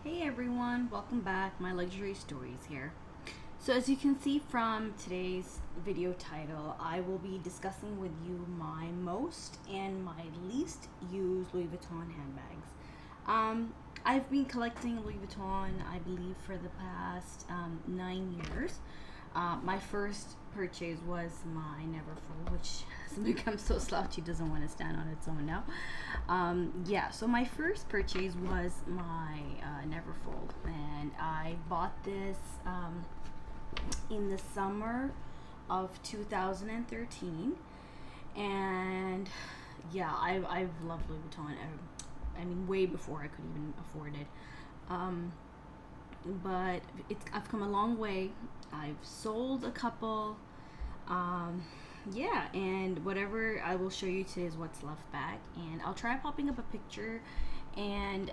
Hey everyone, welcome back. My luxury stories here. So as you can see from today's video title, I will be discussing with you my most and my least used Louis Vuitton handbags. I've been collecting Louis Vuitton, I believe, for the past 9 years. My first purchase was my Neverfull, which has become so slouchy, doesn't want to stand on its own now. Yeah, so my first purchase was my Neverfull, and I bought this in the summer of 2013. And yeah, I've loved Louis Vuitton. I mean, way before I could even afford it. But I've come a long way. I've sold a couple. Yeah, and whatever I will show you today is what's left back, and I'll try popping up a picture and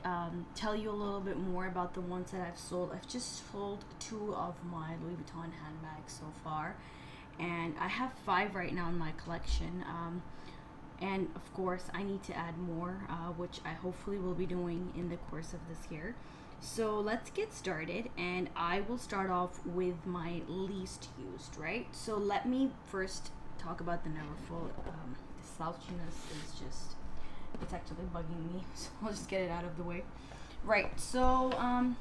tell you a little bit more about the ones that I've sold. I've just sold 2 of my Louis Vuitton handbags so far, and I have 5 right now in my collection. And of course I need to add more, which I hopefully will be doing in the course of this year. So let's get started, and I will start off with my least used, right? So let me first talk about the Neverfull. The slouchiness is just, it's actually bugging me, so I'll just get it out of the way. Right, so I'm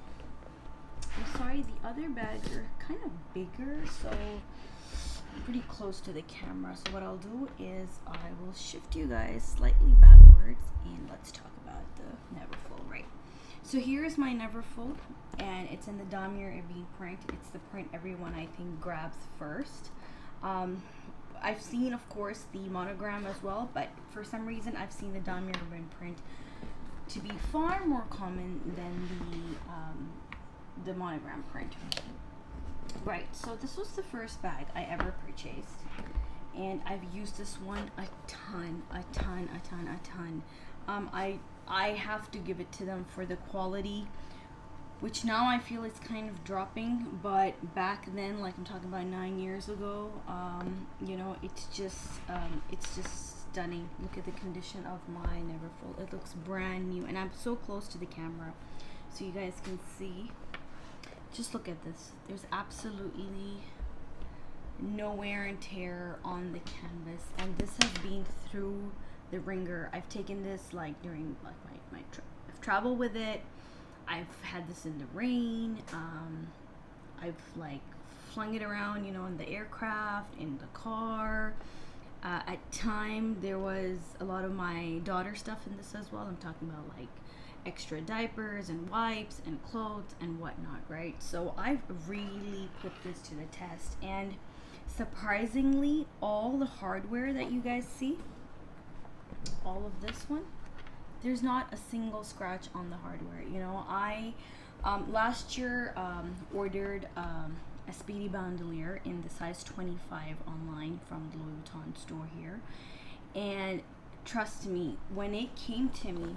sorry, the other bags are kind of bigger, so I'm pretty close to the camera. So what I'll do is I will shift you guys slightly backwards, and let's talk about the Neverfull, right? So here's my Neverfull, and it's in the Damier Ebene print. It's the print everyone, I think, grabs first. I've seen, of course, the Monogram as well, but for some reason I've seen the Damier Ebene print to be far more common than the Monogram print. Right, so this was the first bag I ever purchased, and I've used this one a ton. I have to give it to them for the quality, which now I feel it's kind of dropping, but back then, like I'm talking about 9 years ago, you know, it's just stunning. Look at the condition of my Neverfull. It looks brand new, and I'm so close to the camera so you guys can see. Just look at this. There's absolutely no wear and tear on the canvas, and this has been through the ringer. I've taken this like during like I've traveled with it. I've had this in the rain. I've like flung it around, you know, in the aircraft, in the car. At time there was a lot of my daughter stuff in this as well. I'm talking about like extra diapers and wipes and clothes and whatnot, right? So I've really put this to the test, and surprisingly, all the hardware that you guys see, all of this one, there's not a single scratch on the hardware. You know, I last year ordered a Speedy bandolier in the size 25 online from the Louis Vuitton store here, and trust me, when it came to me,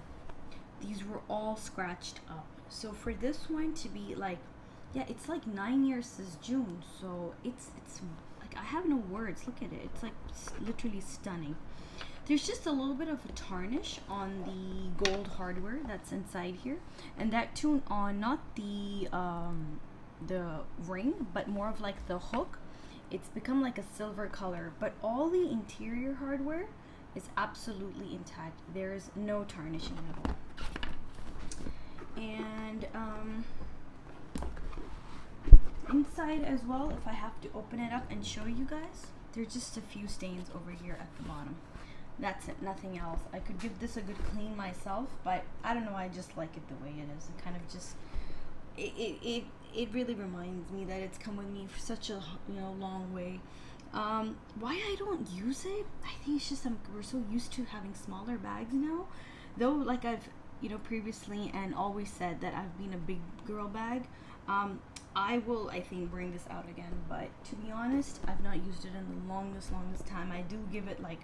these were all scratched up. So for this one to be like, yeah, it's like 9 years since June, so it's like, I have no words. Look at it. It's like literally stunning. There's just a little bit of a tarnish on the gold hardware that's inside here, and that too on not the ring, but more of like the hook. It's become like a silver color, but all the interior hardware is absolutely intact. There's no tarnishing at all. And inside as well, if I have to open it up and show you guys, there's just a few stains over here at the bottom. That's it, nothing else. I could give this a good clean myself, but I don't know, I just like it the way it is. It kind of just, it really reminds me that it's come with me for such a, you know, long way. Why I don't use it, I think it's just we're so used to having smaller bags now. Though, like I've, you know, previously and always said that I've been a big girl bag. I will, I think, bring this out again, but to be honest, I've not used it in the longest time. I do give it like,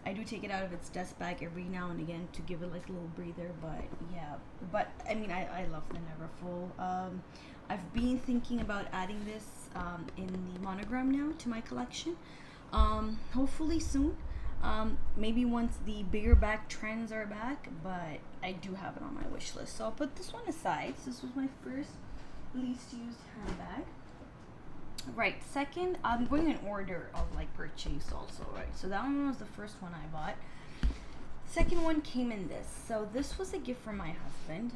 I do take it out of its dust bag every now and again to give it like a little breather, but yeah. But I mean, I love the Neverfull. I've been thinking about adding this in the Monogram now to my collection. Hopefully soon. Maybe once the bigger bag trends are back, but I do have it on my wish list. So I'll put this one aside. So this was my first least used handbag. Right, second, I'm going in order of like purchase also, right? So that one was the first one I bought. Second one came in this. So this was a gift from my husband.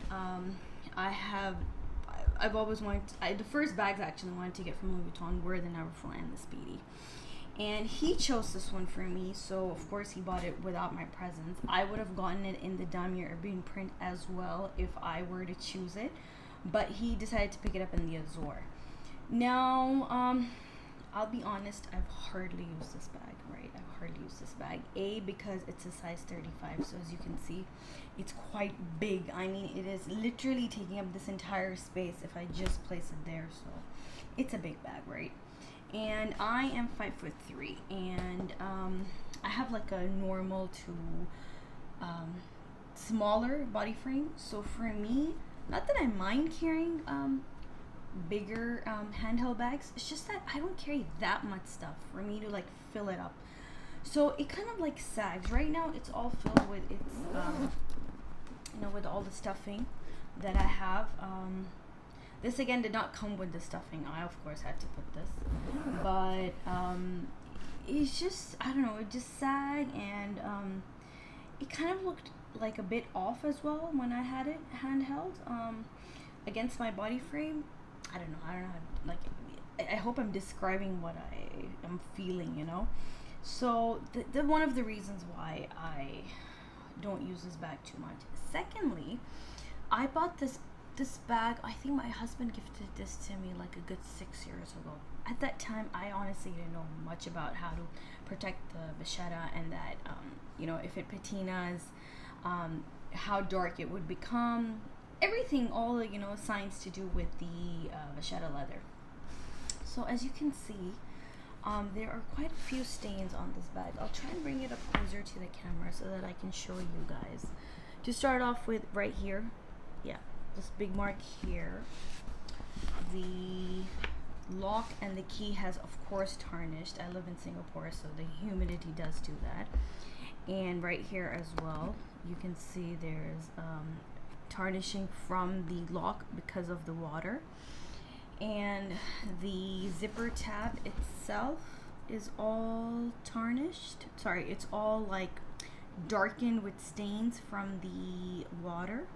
I've always wanted the first bags I actually wanted to get from Vuitton were the Neverfull and the Speedy. And he chose this one for me, so of course he bought it without my presence. I would have gotten it in the Damier Urbain print as well if I were to choose it, but he decided to pick it up in the Azure. Now, I'll be honest, I've hardly used this bag, right? I've hardly used this bag. A, because it's a size 35, so as you can see, it's quite big. I mean, it is literally taking up this entire space if I just place it there, so it's a big bag, right? And I am 5'3", and I have like a normal to smaller body frame. So for me, not that I mind carrying bigger handheld bags, it's just that I don't carry that much stuff for me to like fill it up. So it kind of like sags. Right now it's all filled with its you know, with all the stuffing that I have. This again did not come with the stuffing. I of course had to put this, but it's just, I don't know, it just sagged, and it kind of looked like a bit off as well when I had it handheld against my body frame. I don't know how, like, I hope I'm describing what I am feeling, you know. So the one of the reasons why I don't use this bag too much. Secondly, I bought this bag, I think my husband gifted this to me like a good 6 years ago. At that time, I honestly didn't know much about how to protect the vachetta, and that you know, if it patinas, how dark it would become, everything, all the, you know, signs to do with the vachetta leather. So as you can see, there are quite a few stains on this bag. I'll try and bring it up closer to the camera so that I can show you guys. To start off with, right here, yeah, this big mark here. The lock and the key has of course tarnished. I live in Singapore, so the humidity does do that. And right here as well, you can see there's tarnishing from the lock because of the water. And the zipper tab itself is all tarnished. Sorry, it's all like darkened with stains from the water.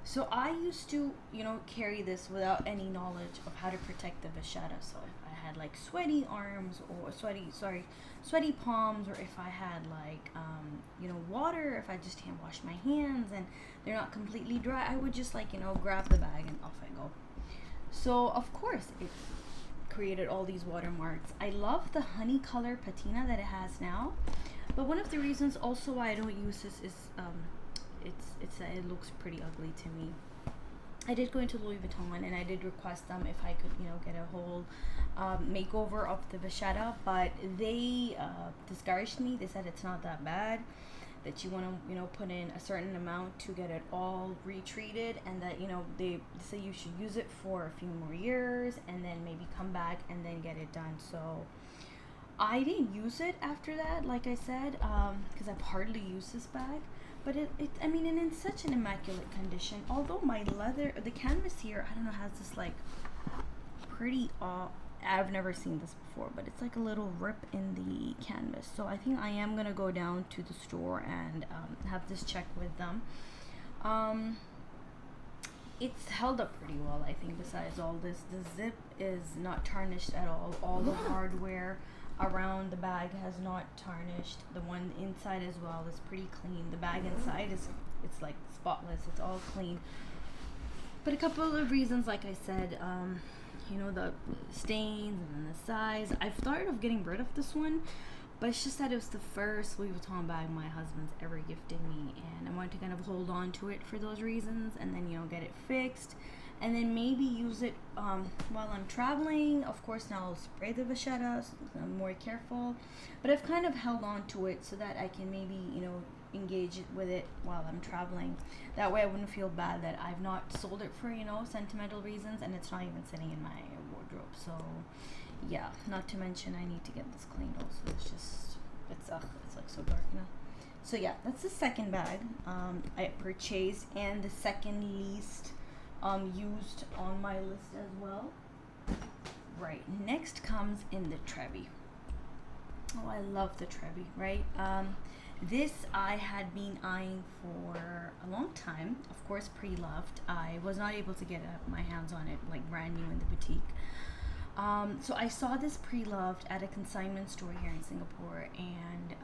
So I used to, you know, carry this without any knowledge of how to protect the vachetta. So if I had like sweaty arms or sweaty palms, or if I had like, you know, water, if I just hand wash my hands and they're not completely dry, I would just like, you know, grab the bag and off I go. So of course it created all these watermarks. I love the honey color patina that it has now, but one of the reasons also why I don't use this is it's that it looks pretty ugly to me. I did go into Louis Vuitton and I did request them if I could, you know, get a whole makeover of the vachetta, but they discouraged me. They said it's not that bad, that you want to, you know, put in a certain amount to get it all retreated, and that, you know, they say you should use it for a few more years and then maybe come back and then get it done. So I didn't use it after that, like I said, because I've hardly used this bag. But I mean, and in such an immaculate condition. Although my leather, the canvas here, I don't know, has this like pretty, I've never seen this before, but it's like a little rip in the canvas. So I think I am gonna go down to the store and have this checked with them. It's held up pretty well, I think. Besides all this, the zip is not tarnished at all. All the hardware around the bag has not tarnished. The one inside as well is pretty clean. The bag inside it's like spotless. It's all clean. But a couple of reasons, like I said, you know, the stains and then the size. I've thought of getting rid of this one, but it's just that it was the first Louis Vuitton bag my husband's ever gifted me, and I wanted to kind of hold on to it for those reasons, and then, you know, get it fixed, and then maybe use it while I'm traveling. Of course, now I'll spray the vachetta, so I'm more careful, but I've kind of held on to it so that I can maybe, you know, engage with it while I'm traveling. That way I wouldn't feel bad that I've not sold it for, you know, sentimental reasons, and it's not even sitting in my wardrobe. So yeah, not to mention I need to get this cleaned also. It's like so dark now. So yeah, that's the second bag I purchased, and the second least used on my list as well. Right, next comes in the Trevi. Oh, I love the Trevi, right? This I had been eyeing for a long time. Of course, pre-loved. I was not able to get my hands on it like brand new in the boutique. So I saw this pre-loved at a consignment store here in Singapore, and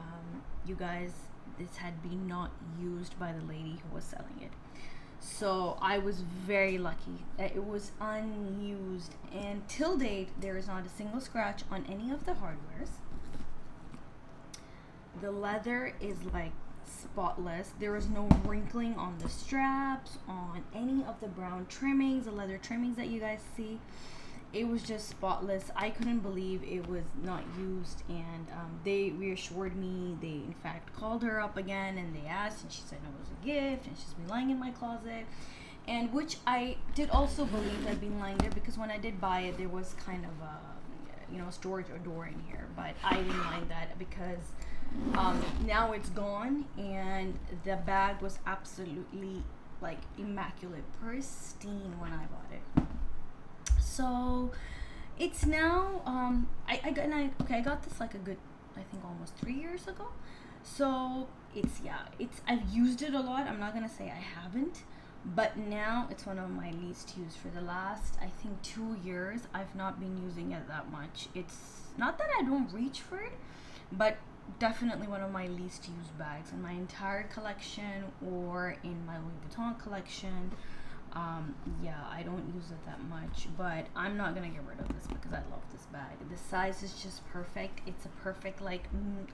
you guys, this had been not used by the lady who was selling it. So I was very lucky that it was unused, and till date there is not a single scratch on any of the hardwares. The leather is like spotless. There is no wrinkling on the straps, on any of the brown trimmings, the leather trimmings that you guys see. It was just spotless. I couldn't believe it was not used, and they reassured me. They in fact called her up again and they asked, and she said no, it was a gift and she's been lying in my closet, and which I did also believe had been lying there, because when I did buy it there was kind of a storage or door in here, but I didn't mind that because now it's gone, and the bag was absolutely like immaculate, pristine when I bought it. So it's now I got this like a good, I think almost 3 years ago. So I've used it a lot. I'm not gonna say I haven't, but now it's one of my least used. For the last, I think, 2 years I've not been using it that much. It's not that I don't reach for it, but definitely one of my least used bags in my entire collection or in my Louis Vuitton collection. I don't use it that much, but I'm not gonna get rid of this because I love this bag. The size is just perfect. It's a perfect, like,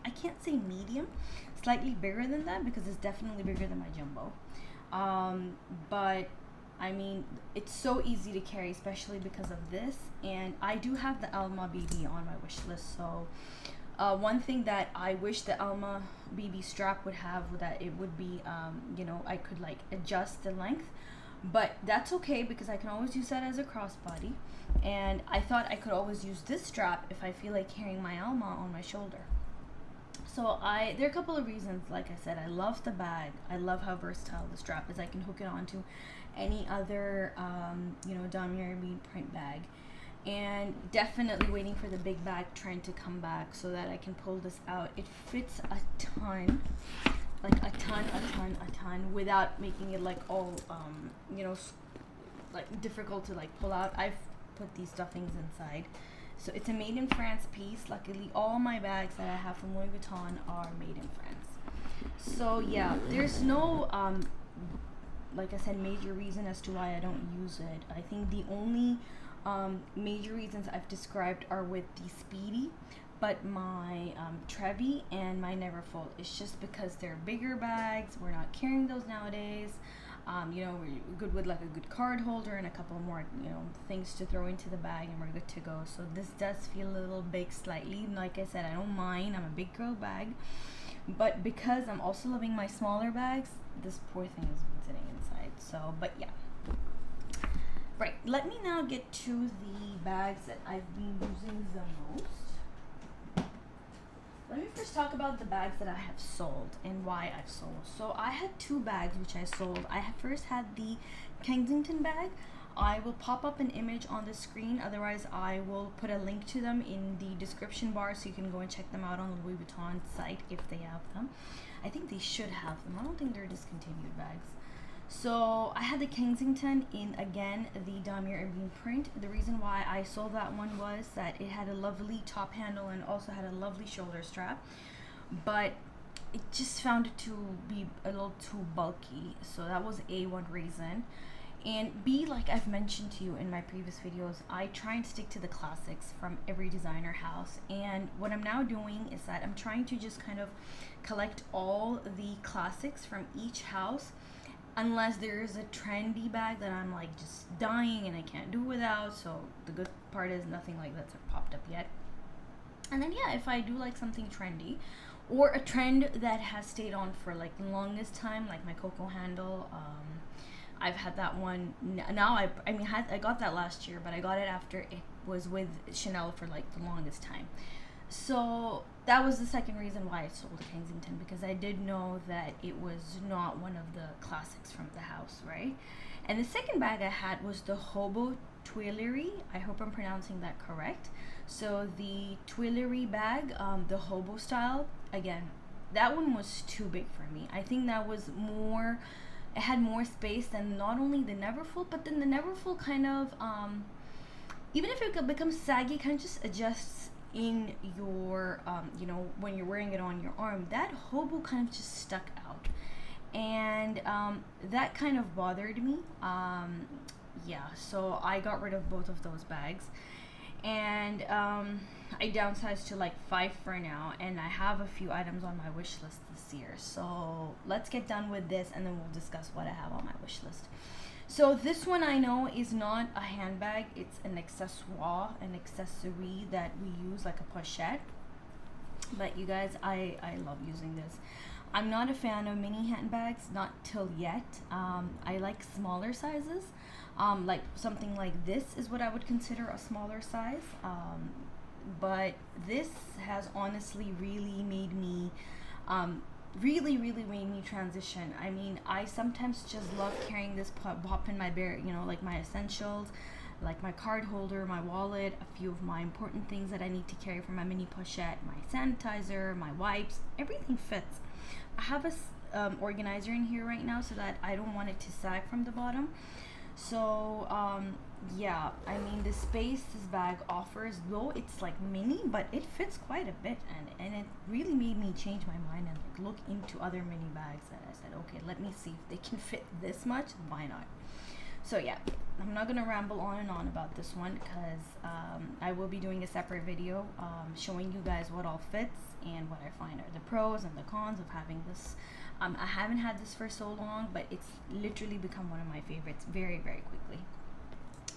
I can't say medium, slightly bigger than that because it's definitely bigger than my jumbo. But I mean, it's so easy to carry, especially because of this. And I do have the Alma Bb on my wish list. So one thing that I wish the Alma Bb strap would have, that it would be, I could like adjust the length. But that's okay because I can always use that as a crossbody, and I thought I could always use this strap if I feel like carrying my Alma on my shoulder. So there are a couple of reasons. Like I said, I love the bag. I love how versatile the strap is. I can hook it onto any other Damier Bb print bag, and definitely waiting for the big bag trend to come back so that I can pull this out. It fits a ton, like a ton, without making it like all like difficult to like pull out. I've put these stuffings inside, so it's a made in France piece. Luckily all my bags that I have from Louis Vuitton are made in France. So yeah, there's no like I said, major reason as to why I don't use it. I think the only major reasons I've described are with the Speedy, but my Trevi and my Neverfull, it's just because they're bigger bags. We're not carrying those nowadays. We're good with like a good card holder and a couple more, things to throw into the bag, and we're good to go. So this does feel a little big slightly. Like I said, I don't mind. I'm a big girl bag, but because I'm also loving my smaller bags, this poor thing has been sitting inside. So, but yeah. Right, let me now get to the bags that I've been using the most. Let me first talk about the bags that I have sold and why I've sold. So I had 2 bags which I sold. I first had the Kensington bag. I will pop up an image on the screen. Otherwise, I will put a link to them in the description bar so you can go and check them out on the Louis Vuitton site if they have them. I think they should have them. I don't think they're discontinued bags. So I had the Kensington in, again, the Damier Bb print. The reason why I sold that one was that it had a lovely top handle and also had a lovely shoulder strap, but it just found it to be a little too bulky. So that was one reason. And B, like I've mentioned to you in my previous videos, I try and stick to the classics from every designer house. And what I'm now doing is that I'm trying to just kind of collect all the classics from each house, unless there's a trendy bag that I'm like just dying and I can't do without. So the good part is nothing like that's popped up yet. And then yeah, if I do like something trendy or a trend that has stayed on for like the longest time, like my Coco handle, I've had that one now. I got that last year, but I got it after it was with Chanel for like the longest time. So that was the second reason why I sold Kensington, because I did know that it was not one of the classics from the house, right? And the second bag I had was the Hobo Tuileries. I hope I'm pronouncing that correct. So the Tuileries bag, the Hobo style, again, that one was too big for me. I think that was more, it had more space than not only the Neverfull, but then the Neverfull kind of, even if it becomes saggy, kind of just adjusts in your, when you're wearing it on your arm. That Hobo kind of just stuck out. And that kind of bothered me. Yeah, so I got rid of both of those bags. And I downsized to like 5 for now, and I have a few items on my wish list this year. So let's get done with this, and then we'll discuss what I have on my wish list. So this one I know is not a handbag, it's an accessoire, an accessory that we use, like a pochette. But you guys, I love using this. I'm not a fan of mini handbags, not till yet. I like smaller sizes. Like something like this is what I would consider a smaller size. But this has honestly really made me, really made me transition. I mean, I sometimes just love carrying this pop in my bear, like my essentials, like my card holder, my wallet, a few of my important things that I need to carry for my mini pochette, my sanitizer, my wipes, everything fits. I have a organizer in here right now so that I don't want it to sag from the bottom. So yeah, I mean, the space this bag offers, though it's like mini, but it fits quite a bit, and it really made me change my mind and like look into other mini bags. And I said, okay, let me see if they can fit this much. Why not? So yeah, I'm not gonna ramble on and on about this one, because I will be doing a separate video showing you guys what all fits and what I find are the pros and the cons of having this. I haven't had this for so long, but it's literally become one of my favorites very quickly.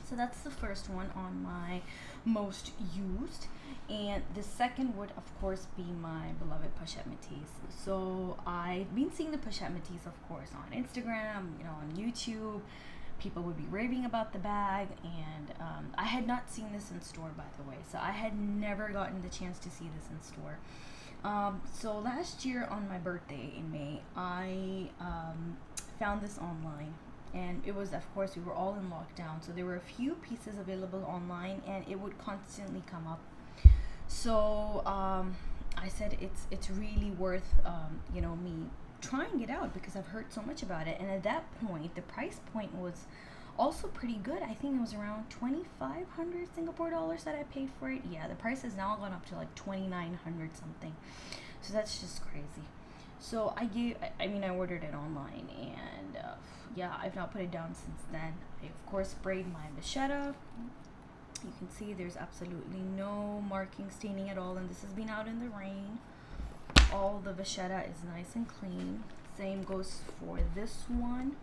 So that's the first one on my most used. And the second would of course be my beloved Pachette Matisse. So I've been seeing the Pachette Matisse, of course, on Instagram, on YouTube. People would be raving about the bag, and I had not seen this in store, by the way. So I had never gotten the chance to see this in store. So last year on my birthday in May, I found this online, and it was, of course, we were all in lockdown, so there were a few pieces available online, and it would constantly come up. So I said it's really worth me trying it out, because I've heard so much about it. And at that point, the price point was also pretty good. I think it was around 2,500 Singapore dollars that I paid for it. Yeah, the price has now gone up to like 2,900 something. So that's just crazy. So I ordered it online, and yeah, I've not put it down since then. I of course sprayed my vachetta. You can see there's absolutely no marking, staining at all, and this has been out in the rain. All the vachetta is nice and clean. Same goes for this one.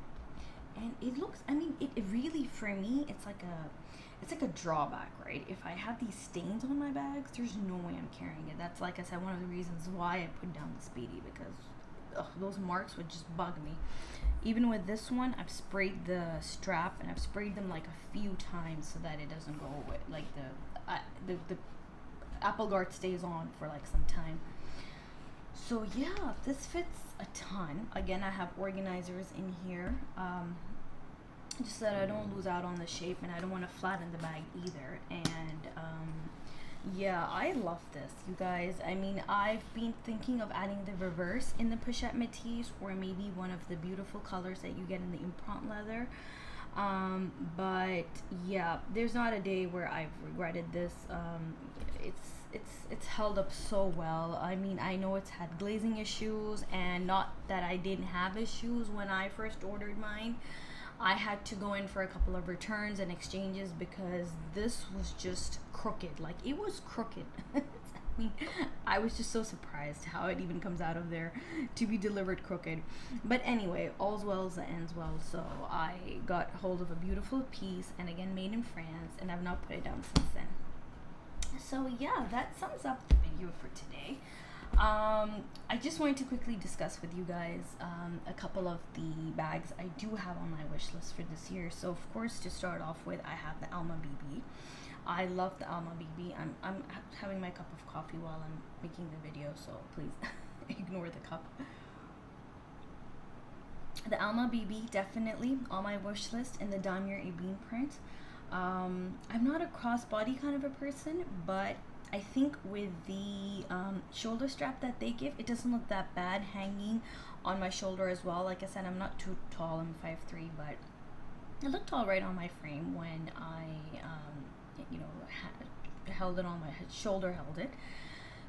And it looks, it really, for me, it's like a drawback, right? If I have these stains on my bags, there's no way I'm carrying it. That's, like I said, one of the reasons why I put down the Speedy, because those marks would just bug me. Even with this one, I've sprayed the strap, and I've sprayed them like a few times so that it doesn't go away. Like the apple guard stays on for like some time. So yeah, this fits a ton. Again, I have organizers in here, just so that I don't lose out on the shape, and I don't want to flatten the bag either. And yeah, I love this, you guys. I've been thinking of adding the reverse in the Pachette Matisse, or maybe one of the beautiful colors that you get in the imprint leather. But yeah, there's not a day where I've regretted this. It's held up so well. I know it's had glazing issues, and not that I didn't have issues when I first ordered mine. I had to go in for a couple of returns and exchanges because this was just crooked. Like, it was crooked. I was just so surprised how it even comes out of there to be delivered crooked. But anyway, all's well that ends well. So I got hold of a beautiful piece, and again, made in France, and I've not put it down since then. So yeah, that sums up the video for today. I just wanted to quickly discuss with you guys a couple of the bags I do have on my wish list for this year. So of course, to start off with, I have the Alma Bb. I love the Alma Bb. I'm having my cup of coffee while I'm making the video, so please ignore the cup. The Alma Bb, definitely on my wish list in the Damir Ebene print. I'm not a crossbody kind of a person, but I think with the shoulder strap that they give, it doesn't look that bad hanging on my shoulder as well. Like I said, I'm not too tall, I'm 5'3", but it looked all right on my frame when I, you know, held it on my shoulder, held it.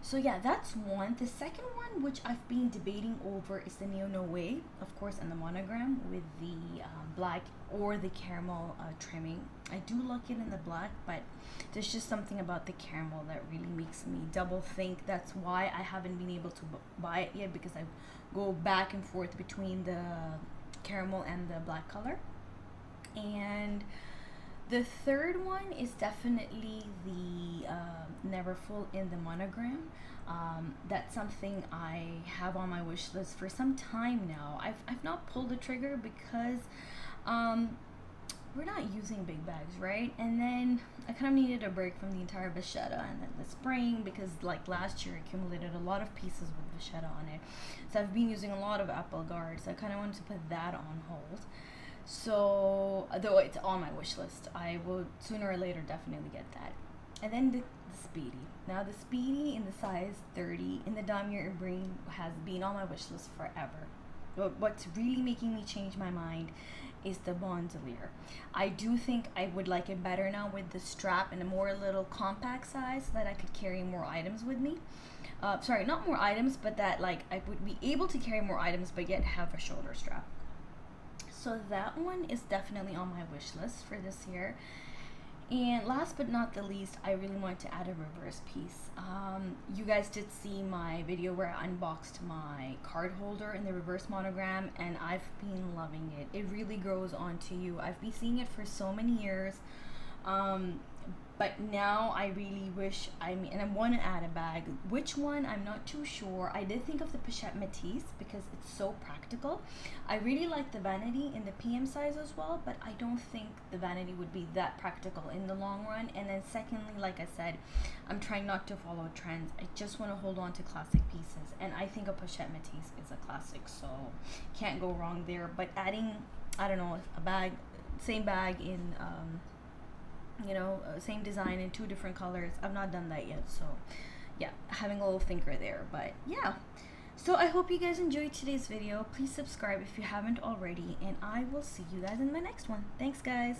So yeah, that's one. The second one, which I've been debating over, is the Neo Noe, of course, and the Monogram with the black or the caramel trimming. I do like it in the black, but there's just something about the caramel that really makes me double think. That's why I haven't been able to buy it yet, because I go back and forth between the caramel and the black color. And the third one is definitely the Neverfull in the Monogram. That's something I have on my wish list for some time now. I've not pulled the trigger because we're not using big bags, right? And then I kind of needed a break from the entire Pachette and then the spring, because like last year I accumulated a lot of pieces with Pachette on it. So I've been using a lot of Apple Guard, so I kind of wanted to put that on hold. So, though it's on my wish list, I will sooner or later definitely get that. And then the Speedy. Now the Speedy in the size 30 in the Damir Ebene has been on my wish list forever. But what's really making me change my mind is the Bandolier. I do think I would like it better now with the strap and a more little compact size, so that I could carry more items with me. Sorry, not more items, but that like I would be able to carry more items but yet have a shoulder strap. So that one is definitely on my wish list for this year. And last but not the least, I really wanted to add a reverse piece. You guys did see my video where I unboxed my card holder in the reverse monogram, and I've been loving it. It really grows onto you. I've been seeing it for so many years. But now I really wish, and I want to add a bag. Which one, I'm not too sure. I did think of the Pachette Matisse because it's so practical. I really like the vanity in the PM size as well, but I don't think the vanity would be that practical in the long run. And then secondly, like I said, I'm trying not to follow trends. I just want to hold on to classic pieces. And I think a Pachette Matisse is a classic, so can't go wrong there. But adding, I don't know, a bag, same bag in... you know, same design in 2 different colors. I've not done that yet, so yeah, having a little thinker there. But yeah, so I hope you guys enjoyed today's video. Please subscribe if you haven't already, and I will see you guys in my next one. Thanks, guys.